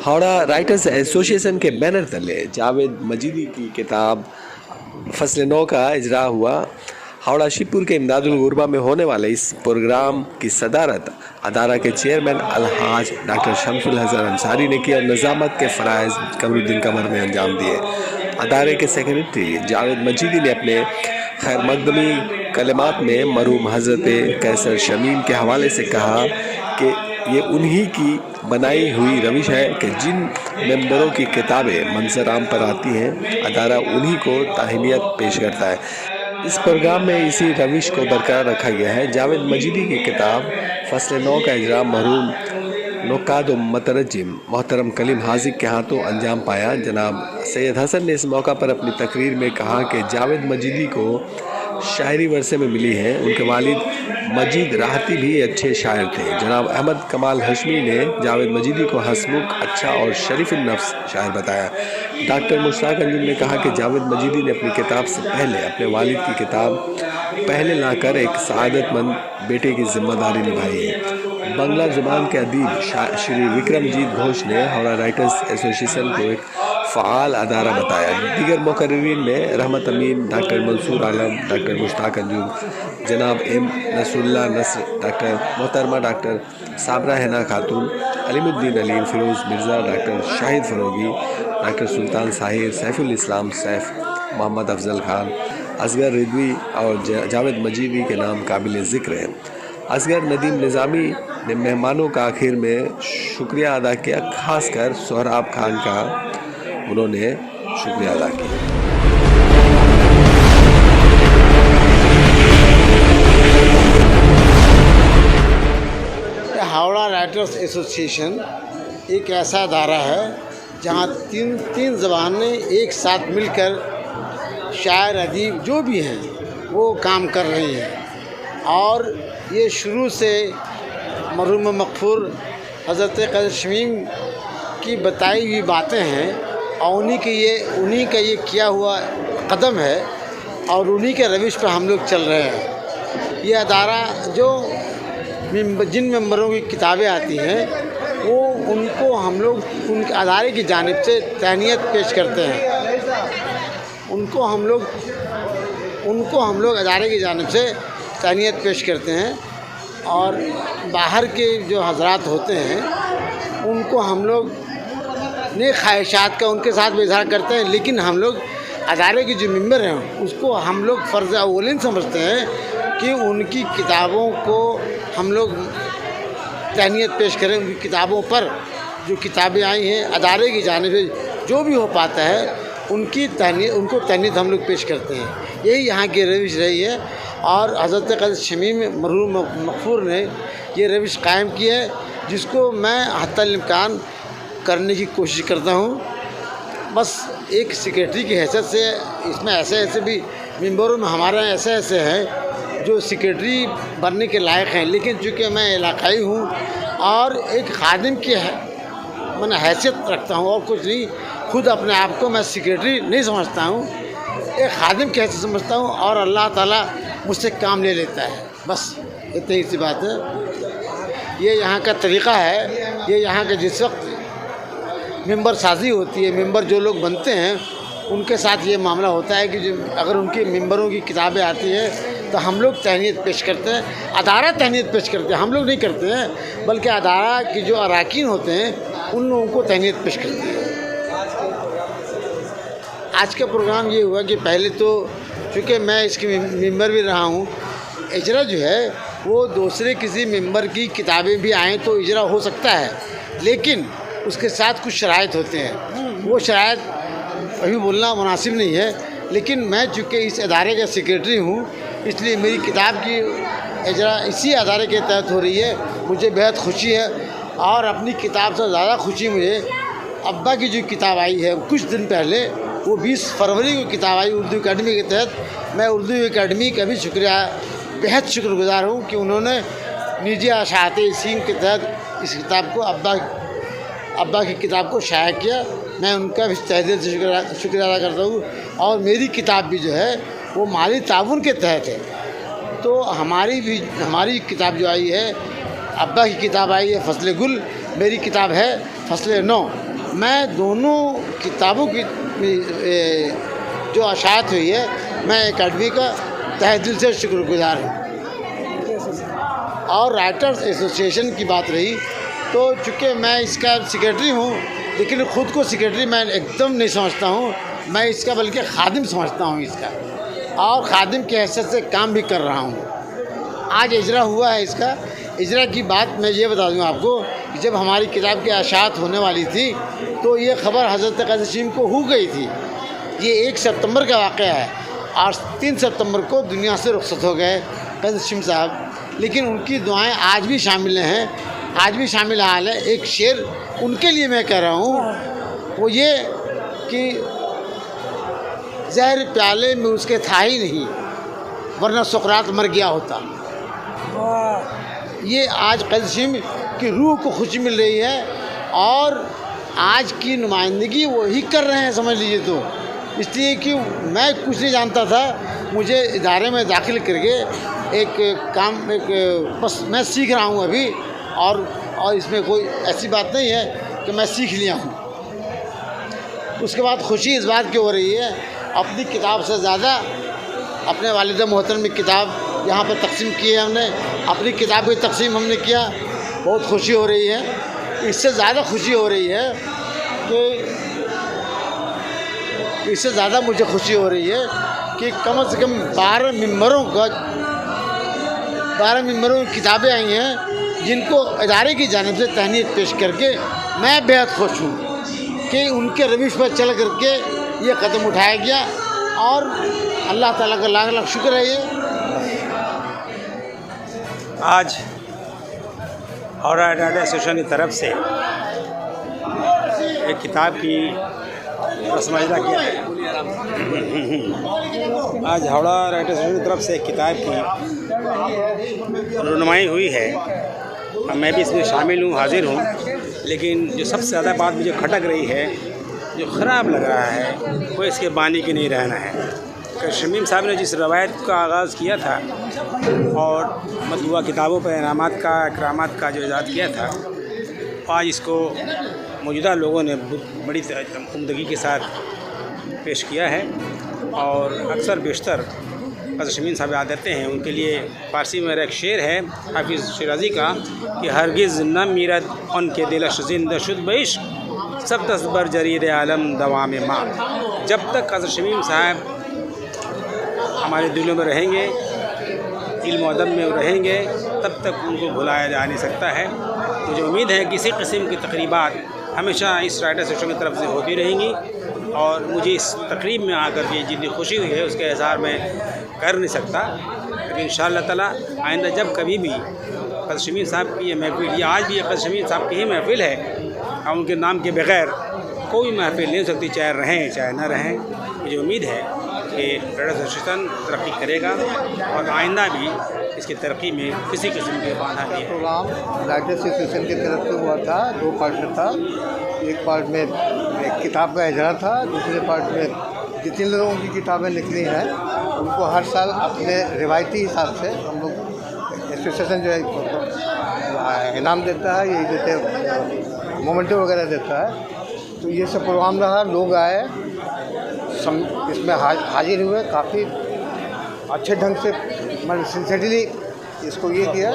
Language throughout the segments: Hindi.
हावड़ा राइटर्स एसोसिएशन के बैनर तले जावेद मजीदी की किताब फसल नौ का इजरा हुआ। हावड़ा शिवपुर के इमदादुल गुरबा में होने वाले इस प्रोग्राम की सदारत अदारा के चेयरमैन अलहाज डॉक्टर शमसुल हसन अंसारी ने की और निज़ामत के फ़राइज़ कमरुद्दीन कमर ने अंजाम दिए। अदारे के सेक्रेटरी जावेद मजीदी ने अपने खैर मकदमी कलिमात में मरहूम हज़रत कैसर शमीम के हवाले से कहा कि ये उन्हीं की बनाई हुई रविश है कि जिन मेंबरों की किताबें मंजर आम पर आती हैं अदारा उन्हीं को ताहनियत पेश करता है। इस प्रोग्राम में इसी रविश को बरकरार रखा गया है। जावेद मजीदी की किताब फसल नौ का इजरा मरहूम नुकाद मतरजिम मोहतरम कलीम हाजिक के हाथों अंजाम पाया। जनाब सैयद हसन ने इस मौका पर अपनी तकरीर में कहा कि जावेद मजीदी को शायरी वर्से में मिली है। उनके वालिद मजीद राहती भी अच्छे शायर थे। जनाब अहमद कमाल हशमी ने जावेद मजीदी को हसमुख, अच्छा और शरीफ नफ्स शायर बताया। डॉक्टर मुश्ताक अंजुम ने कहा कि जावेद मजीदी ने अपनी किताब से पहले अपने वालिद की किताब पहले लाकर एक सआदतमंद बेटे की जिम्मेदारी निभाई है। बांग्ला ज़ुबान के अदीब श्री विक्रमजीत घोष ने हावड़ा राइटर्स एसोसिएशन को एक फ़ाल अदारा बताया। दीगर मुकर्रिरीन में रहमत अमीन, डॉक्टर मंसूर आलम, डॉक्टर मुश्ताक अंजुम, जनाब एम नसरुल्लाह नस्र, डॉक्टर मोहतरमा डॉक्टर साबरा हैना खातून, अलीमुद्दीन अलीम, फ़िरोज़ मिर्ज़ा, डॉक्टर शाहिद फ़रोगी, डॉक्टर सुल्तान साहिर, सैफुल इस्लाम सैफ, मोहम्मद अफजल खान, असगर रिजवी और जावेद मजीदी के नाम काबिल ज़िक्र हैं। असगर नदीम निज़ामी ने मेहमानों का आखिर में शुक्रिया अदा किया, खासकर सोहराब खान का उन्होंने शुक्रिया अदा किया। हावड़ा राइटर्स एसोसिएशन एक ऐसा अदारा है जहाँ तीन ज़बानें एक साथ मिलकर शायर अदीब जो भी हैं वो काम कर रही हैं। और ये शुरू से मरहूम मग़फ़ूर हज़रत कैसर शमीम की बताई हुई बातें हैं और उन्हीं का ये किया हुआ कदम है और उन्हीं के रविश पर हम लोग चल रहे हैं। ये अदारा जो जिन मेंबरों की किताबें आती हैं वो उनको हम लोग उनके अदारे की जानिब से तहनीत पेश करते हैं। उनको हम लोग अदारे की जानिब से तहनीत पेश करते हैं। और बाहर के जो हज़रात होते हैं उनको हम लोग नेक ख्वाहिशात का उनके साथ इज़हार करते हैं, लेकिन हम लोग अदारे के जो मेंबर हैं उसको हम लोग फ़र्ज़ अव्वलिन समझते हैं कि उनकी किताबों को हम लोग तहनीत पेश करें। उनकी किताबों पर जो किताबें आई हैं अदारे की जानिब से जो भी हो पाता है उनको तहनीत हम लोग पेश करते हैं। यही यहाँ की रविश रही है और हज़रत कैसर शमीम मरहूम मग़फ़ूर ने ये रविश कायम की है, जिसको मैं हत्तल इम्कान करने की कोशिश करता हूँ। बस एक सेक्रेटरी की हैसियत से इसमें ऐसे भी मेंबरों में हमारे यहाँ ऐसे हैं जो सेक्रेटरी बनने के लायक हैं, लेकिन चूँकि मैं इलाकाई हूँ और एक खादिम की मैंने हैसियत रखता हूँ और कुछ नहीं, खुद अपने आप को मैं सेक्रेटरी नहीं समझता हूँ, एक खादिम की हैसियत समझता हूँ और अल्लाह ताला मुझसे काम ले लेता है। बस इतनी सी बात है। ये यहाँ का तरीक़ा है। ये यहाँ के जिस वक्त मेंबर साजी होती है, मेंबर जो लोग बनते हैं उनके साथ ये मामला होता है कि जो अगर उनके मेंबरों की किताबें आती हैं तो हम लोग तहनीत पेश करते हैं। अदारा तहनीत पेश करते हैं, हम लोग नहीं करते हैं, बल्कि अदारा के जो अरकान होते हैं उन लोगों को तहनीत पेश करते हैं। आज का प्रोग्राम ये हुआ कि पहले तो चूँकि मैं इसके मेंबर भी रहा हूँ, इजरा जो है वो दूसरे किसी मेंबर की किताबें भी आएँ तो इजरा हो सकता है, लेकिन उसके साथ कुछ शराइत होते हैं। वो शराइत अभी बोलना मुनासिब नहीं है, लेकिन मैं चूँकि इस अदारे का सेक्रेटरी हूँ इसलिए मेरी किताब की इजरा इसी अदारे के तहत हो रही है। मुझे बेहद खुशी है और अपनी किताब से ज़्यादा खुशी मुझे अब्बा की जो किताब आई है कुछ दिन पहले, वो 20 फरवरी को किताब आई उर्दू अकादमी के तहत। मैं उर्दू अकादमी का भी बेहद शुक्रगुज़ार हूँ कि उन्होंने निजी अशात इसीम के तहत इस किताब को अब्बा की किताब को शाया किया। मैं उनका भी तहे दिल से शुक्रिया अदा करता हूँ। और मेरी किताब भी जो है वो माली ताउन के तहत है। तो हमारी किताब जो आई है, अब्बा की किताब आई है फसल गुल, मेरी किताब है फसल नौ। मैं दोनों किताबों की जो अशात हुई है, मैं अकादमी का तहे दिल से शुक्रगुजार हूँ। और राइटर्स एसोसिएशन की बात रही तो चूँकि मैं इसका सेक्रेटरी हूँ, लेकिन ख़ुद को सेक्रेटरी मैं एकदम नहीं समझता हूँ, मैं इसका बल्कि खादिम समझता हूँ इसका, और खादिम की हैसियत से काम भी कर रहा हूँ। आज इजरा हुआ है इसका। इजरा की बात मैं ये बता दूँ आपको कि जब हमारी किताब की अशात होने वाली थी तो ये ख़बर हज़रत क़ाज़ी हशीम को हो गई थी। ये 1 सितंबर का वाक़या है और 3 सितंबर को दुनिया से रुखसत हो गए क़ाज़ी हशीम साहब, लेकिन उनकी दुआएं आज भी शामिल हैं, आज भी शामिल हाल है। एक शेर उनके लिए मैं कह रहा हूँ, वो ये कि ज़हर प्याले में उसके था ही नहीं, वरना सुकरात मर गया होता। ये आज क़ाज़ी हशीम की रूह को खुशी मिल रही है और आज की नुमाइंदगी वही कर रहे हैं, समझ लीजिए। तो इसलिए कि मैं कुछ नहीं जानता था, मुझे इदारे में दाखिल करके एक काम बस मैं सीख रहा हूँ अभी, और इसमें कोई ऐसी बात नहीं है कि मैं सीख लिया हूँ। उसके बाद खुशी इस बात की हो रही है, अपनी किताब से ज़्यादा अपने वालिद मोहतरम की किताब यहाँ पर तकसीम की है हमने, अपनी किताब की तकसीम हमने किया, बहुत खुशी हो रही है। इससे ज़्यादा खुशी हो रही है कि इससे ज़्यादा मुझे खुशी हो रही है कि कम से कम 12 मिंबरों की किताबें आई हैं जिनको इदारे की जानिब से तहनीत पेश करके मैं बेहद खुश हूँ कि उनके रविश पर चल करके ये कदम उठाया गया, और अल्लाह ताला का लाख लाख शुक्र है। ये आज हावड़ा राइटर्स एसोसिएशन की तरफ से एक किताब की रस्म इजरा किया है। आज हावड़ा राइटर्स एसोसिएशन की तरफ से एक किताब की रुनुमाई हुई है। मैं भी इसमें शामिल हूँ, हाजिर हूँ, लेकिन जो सबसे ज़्यादा बात मुझे खटक रही है, जो ख़राब लग रहा है, वो इसके बानी की नहीं रहना है। शमीम साहब ने जिस रवायत का आगाज़ किया था और मतलूबा किताबों पर इनामात का, इकरामात का जो इजाद किया था, आज इसको मौजूदा लोगों ने बड़ी उम्दगी के साथ पेश किया है। और अक्सर बेशतर शमीम साहब याद देते हैं, उनके लिए फ़ारसी में एक शेर है हाफिज़ शिराज़ी का कि हरगिज़ न मीरत उनके दिलश जिंदा शुद बिश सब तस्बर जरीद आलम दवाम माँ। जब तक क़ाज़ी शमीम साहब हमारे दिलों में रहेंगे, इल्म व अदब में रहेंगे, तब तक उनको भुलाया जा नहीं सकता है। मुझे उम्मीद है कि इसी किस्म की तकरीबात हमेशा इस राइटर्स एसोसिएशन की तरफ से होती रहेंगी, और मुझे इस तकरीब में आकर के जितनी खुशी हुई है उसका इज़हार मैं कर नहीं सकता। लेकिन इंशाअल्लाह ताला आइंदा जब कभी भी क़ाज़ी शमीम साहब की ये महफ़िल, या आज भी क़ाज़ी शमीम साहब की ही महफ़िल है, और उनके नाम के बग़ैर कोई महफ़िल नहीं हो सकती, चाहे रहें चाहे ना रहें। मुझे उम्मीद है कि राइटर्स एसोसिएशन तरक्की करेगा और आइंदा भी इसकी तरक्की में किसी किस्म के बाधा नहीं है। प्रोग्राम राइटर्स एसोसिएशन की तरफ से हुआ था, 2 पार्ट में था। एक पार्ट में एक किताब का इजरा था, दूसरे पार्ट में जितने लोगों की किताबें निकली हैं उनको हर साल अपने रिवायती हिसाब से हम लोग एसोसिएशन जो है इनाम देता है, ये देते मोमेंटो वगैरह देता है। तो ये सब प्रोग्राम रहा, लोग आए, इसमें हाजिर हुए, काफ़ी अच्छे ढंग से, मतलब सिंसियरली इसको ये किया,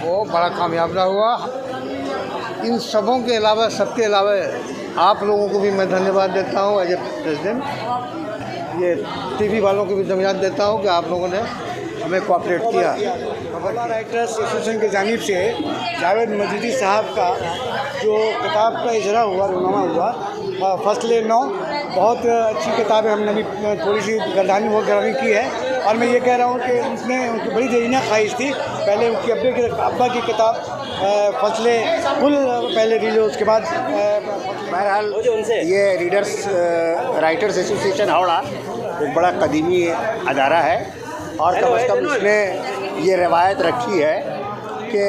वो बड़ा कामयाब रहा हुआ। इन सबों के अलावा, सबके अलावा आप लोगों को भी मैं धन्यवाद देता हूँ एज ए प्रेसिडेंट। ये टीवी वालों को भी धन्यवाद देता हूँ कि आप लोगों ने हमें कोऑपरेट किया। हावड़ा राइटर्स एसोसिएशन की जानिब से जावेद मजीदी साहब का जो किताब का इजरा हुआ, रुनुमा हुआ, फसले 9, बहुत अच्छी किताब है। हमने भी थोड़ी सी गर्दानी वो गर्मी की है, और मैं ये कह रहा हूँ कि उसने उनकी बड़ी देरीना ख्वाहिश थी। पहले उनके अब्बा की किताब फसले फुल पहले रिलीज, उसके बाद बहरहाल ये राइटर्स एसोसिएशन हावड़ा एक बड़ा कदीमी अदारा है, और कम से कम उसने ये रवायत रखी है कि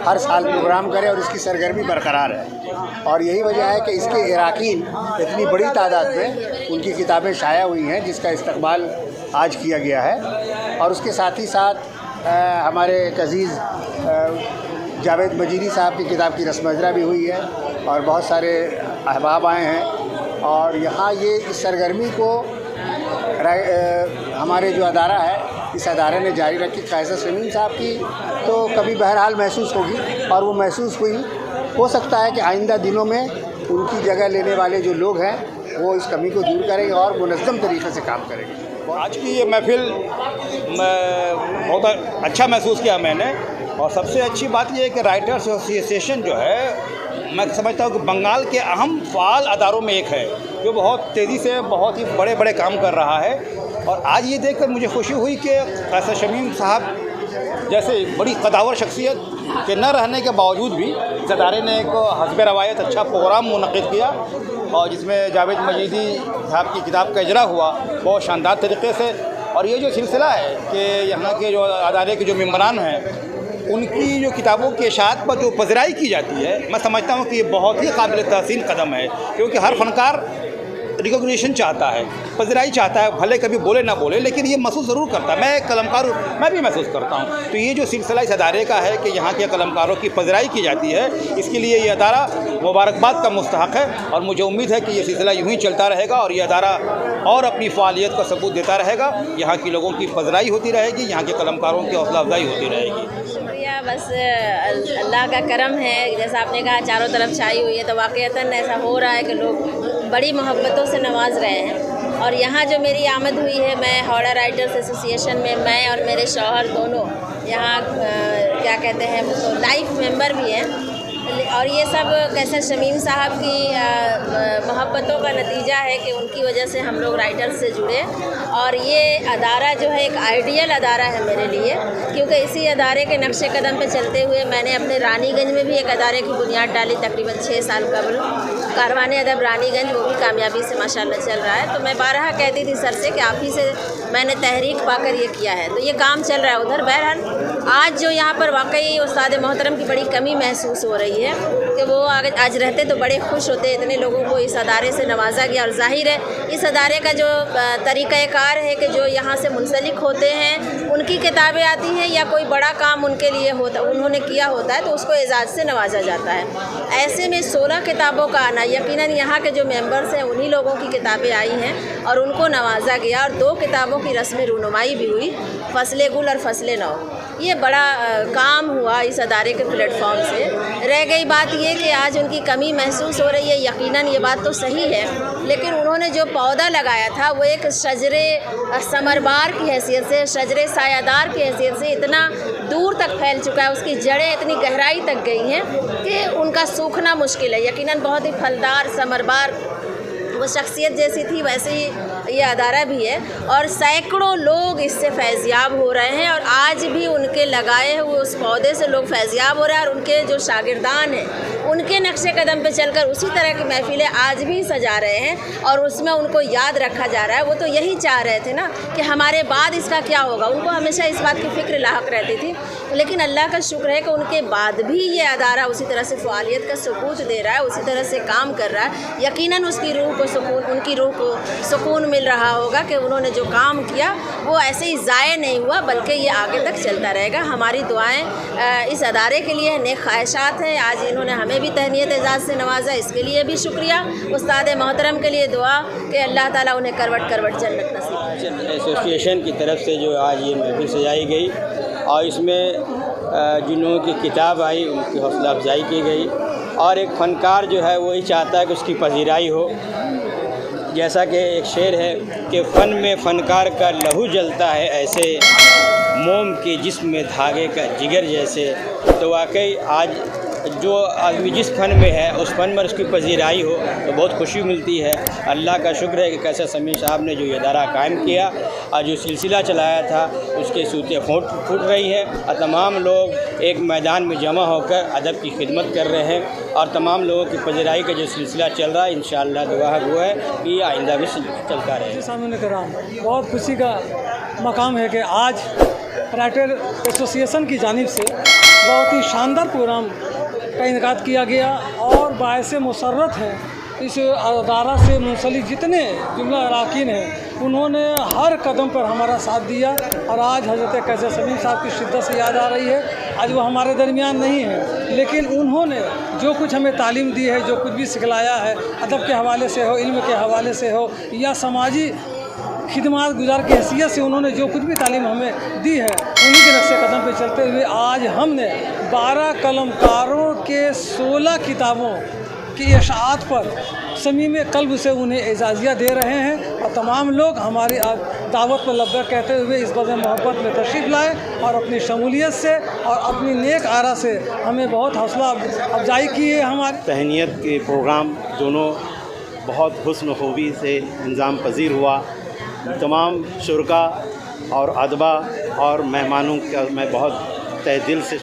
हर साल प्रोग्राम करे और इसकी सरगर्मी बरकरार है। और यही वजह है कि इसके इराकीन इतनी बड़ी तादाद में उनकी किताबें शाया हुई हैं, जिसका इस्तकबाल आज किया गया है। और उसके साथ ही साथ हमारे एक अज़ीज़ जावेद मजीदी साहब की किताब की रस्म इजरा भी हुई है और बहुत सारे अहबाब आए हैं। और यहाँ ये इस सरगर्मी को हमारे जो अदारा है, इस अदारे ने जारी रखी। कैसर शमीम साहब की तो कभी बहरहाल महसूस होगी और वो महसूस हुई। हो सकता है कि आइंदा दिनों में उनकी जगह लेने वाले जो लोग हैं वो इस कमी को दूर करेंगे और मुनज़्ज़म तरीक़े से काम करेंगे। आज की ये महफ़िल बहुत अच्छा महसूस किया मैंने। और सबसे अच्छी बात ये है कि राइटर्स एसोसिएशन जो है, मैं समझता हूँ कि बंगाल के अहम फ़ाल अदारों में एक है, जो बहुत तेज़ी से बहुत ही बड़े बड़े काम कर रहा है। और आज ये देखकर मुझे खुशी हुई कि कैसर शमीम साहब जैसे बड़ी कदावर शख्सियत के न रहने के बावजूद भी इस अदारे ने एक हस्ब रवायत अच्छा प्रोग्राम मुनक़्क़िद किया और जिसमें जावेद मजीदी साहब की किताब का इजरा हुआ बहुत शानदार तरीक़े से। और ये जो सिलसिला है कि यहाँ के जो अदारे के जो मेम्बरान हैं उनकी जो किताबों के इशाअत पर जो पज़राई की जाती है, मैं समझता हूँ कि ये बहुत ही काबिल तहसीन कदम है, क्योंकि हर फ़नकार रिकॉग्निशन चाहता है, पज़राई चाहता है, भले कभी बोले ना बोले, लेकिन ये महसूस ज़रूर करता है। मैं एक कलमकार हूँ, मैं भी महसूस करता हूँ। तो ये जो सिलसिला इस अदारे का है कि यहाँ के कलमकारों की पज़राई की जाती है, इसके लिए ये अदारा मुबारकबाद का मुस्तहक़ है। और मुझे उम्मीद है कि ये सिलसिला यूँ ही चलता रहेगा और ये अदारा और अपनी फ़ालियत का सबूत देता रहेगा। यहाँ की लोगों की पज़राई होती रहेगी, यहाँ के कलमकारों की हौसला अफजाई होती रहेगी। शुक्रिया, बस अल्लाह का करम है। जैसा आपने कहा चारों तरफ छाई हुई है, तो वाक़ईतन ऐसा हो रहा है कि लोग बड़ी मोहब्बतों से नवाज रहे हैं। और यहाँ जो मेरी आमद हुई है, मैं हावड़ा राइटर्स एसोसिएशन में, मैं और मेरे शौहर दोनों यहाँ क्या कहते हैं तो लाइफ मेंबर भी हैं। और ये सब कैसर शमीम साहब की मोहब्बतों का नतीजा है कि उनकी वजह से हम लोग राइटर्स से जुड़े। और ये अदारा जो है एक आइडियल अदारा है मेरे लिए, क्योंकि इसी अदारे के नक्शे कदम पे चलते हुए मैंने अपने रानीगंज में भी एक अदारे की बुनियाद डाली तकरीबन 6 साल कबल। कारवाने अदब रानीगंज, वो भी कामयाबी से माशाल्लाह चल रहा है। तो मैं बारहा कहती थी सर से कि आप ही से मैंने तहरीक पाकर ये किया है, तो ये काम चल रहा है उधर। बहरहाल आज जो यहाँ पर वाकई उस्ताद मोहतरम की बड़ी कमी महसूस हो रही है कि वो आज रहते तो बड़े खुश होते। इतने लोगों को इस अदारे से नवाजा गया और ज़ाहिर है इस अदारे का जो तरीक़ाकार है कि जो यहाँ से मुंसलिक होते हैं उनकी किताबें आती हैं या कोई बड़ा काम उनके लिए होता उन्होंने किया होता है तो उसको एजाज़ से नवाजा जाता है। ऐसे में 16 किताबों का आना, यकीनन यहाँ के जो मेंबर्स हैं उन्हीं लोगों की किताबें आई हैं और उनको नवाजा गया। और 2 किताबों की रस्म रूनुमाई भी हुई, फ़स्ल गुल और फ़स्ल नौ। ये बड़ा काम हुआ इस अदारे के प्लेटफॉर्म से। रह गई बात ये कि आज उनकी कमी महसूस हो रही है, यकीनन ये बात तो सही है, लेकिन उन्होंने जो पौधा लगाया था वो एक शजरे समरबार की हैसियत से, शजरे सायादार की हैसियत से इतना दूर तक फैल चुका है, उसकी जड़ें इतनी गहराई तक गई हैं कि उनका सूखना मुश्किल है। यकीनन बहुत ही फलदार समरबार वो शख्सियत जैसी थी वैसे ही ये अदारा भी है और सैकड़ों लोग इससे फैज़याब हो रहे हैं। और आज भी उनके लगाए हुए उस पौधे से लोग फैज़याब हो रहे हैं और उनके जो शागिर्दान हैं उनके नक्शे कदम पे चलकर उसी तरह की महफ़िलें आज भी सजा रहे हैं और उसमें उनको याद रखा जा रहा है। वो तो यही चाह रहे थे ना कि हमारे बाद इसका क्या होगा, उनको हमेशा इस बात की फ़िक्र लाहक रहती थी। लेकिन अल्लाह का शुक्र है कि उनके बाद भी ये अदारा उसी तरह से फ़ालियत का सबूत दे रहा है, उसी तरह से काम कर रहा है। यकीनन उसकी रूह को सुकून, उनकी रूह को सुकून मिल रहा होगा कि उन्होंने जो काम किया वो ऐसे ही ज़ाया नहीं हुआ, बल्कि ये आगे तक चलता रहेगा। हमारी दुआएं इस अदारे के लिए नेक ख्वाहिशात हैं। आज इन्होंने हमें भी तहनीत एजाज़ से नवाजा, इसके लिए भी शुक्रिया। उस्ताद मोहतरम के लिए दुआ कि अल्लाह ताला उन्हें करवट करवट जन्नत नसीब। एसोसिएशन की तरफ से जो आज ये महफिल सजाई गई और इसमें जिन लोगों की किताब आई उनकी हौसला अफजाई की गई और एक फ़नकार जो है वही चाहता है कि उसकी पजीराई हो। जैसा कि एक शेर है कि फ़न में फ़नकार का लहू जलता है ऐसे, मोम के जिस्म में धागे का जिगर जैसे। तो वाकई आज जो आदमी जिस फ़न में है उस फ़न में उसकी पजीराई हो तो बहुत खुशी मिलती है। अल्लाह का शुक्र है कि कैसर शमीम साहब ने जो ये अदारा कायम किया और जो सिलसिला चलाया था उसके सूतें फूट रही है और तमाम लोग एक मैदान में जमा होकर अदब की खिदमत कर रहे हैं और तमाम लोगों की पजीराई का जो सिलसिला चल रहा है इंशाअल्लाह दुआ वो है कि आइंदा भी चलता रहे। सामने कराम बहुत खुशी का मकाम है कि आज राइटर एसोसिएशन की जानिब से बहुत ही शानदार प्रोग्राम का इनेकाद किया गया और बायस मुसर्रत है इस अदारा से मुंसलिक जितने जुमला अराकीन हैं उन्होंने हर कदम पर हमारा साथ दिया और आज हज़रत कैसर शमीम साहब की शिद्दत से याद आ रही है आज वो हमारे दरमियान नहीं है, लेकिन उन्होंने जो कुछ हमें तालीम दी है, जो कुछ भी सिखलाया है, अदब के हवाले से हो, इल्म के हवाले से हो या समाजी खिदमत गुजार की हैसियत से उन्होंने जो कुछ भी तालीम हमें दी है, उन्हीं के नक्शे कदम पे चलते हुए आज हमने 12 कलमकारों के 16 किताबों की इशाअत पर समीम कल्ब से उन्हें एजाज़िया दे रहे हैं और तमाम लोग हमारी दावत पर लब्बैक कहते हुए इस बज़ मोहब्बत में तशरीफ़ लाए और अपनी शमूलियत से और अपनी नेक आरा से हमें बहुत हौसला अफजाई की है। हमारी तहनीत के प्रोग्राम दोनों बहुत हुस्न खूबी से इंजाम पजीर हुआ। तमाम शुरका और अदबा और मेहमानों का मैं बहुत तहे दिल से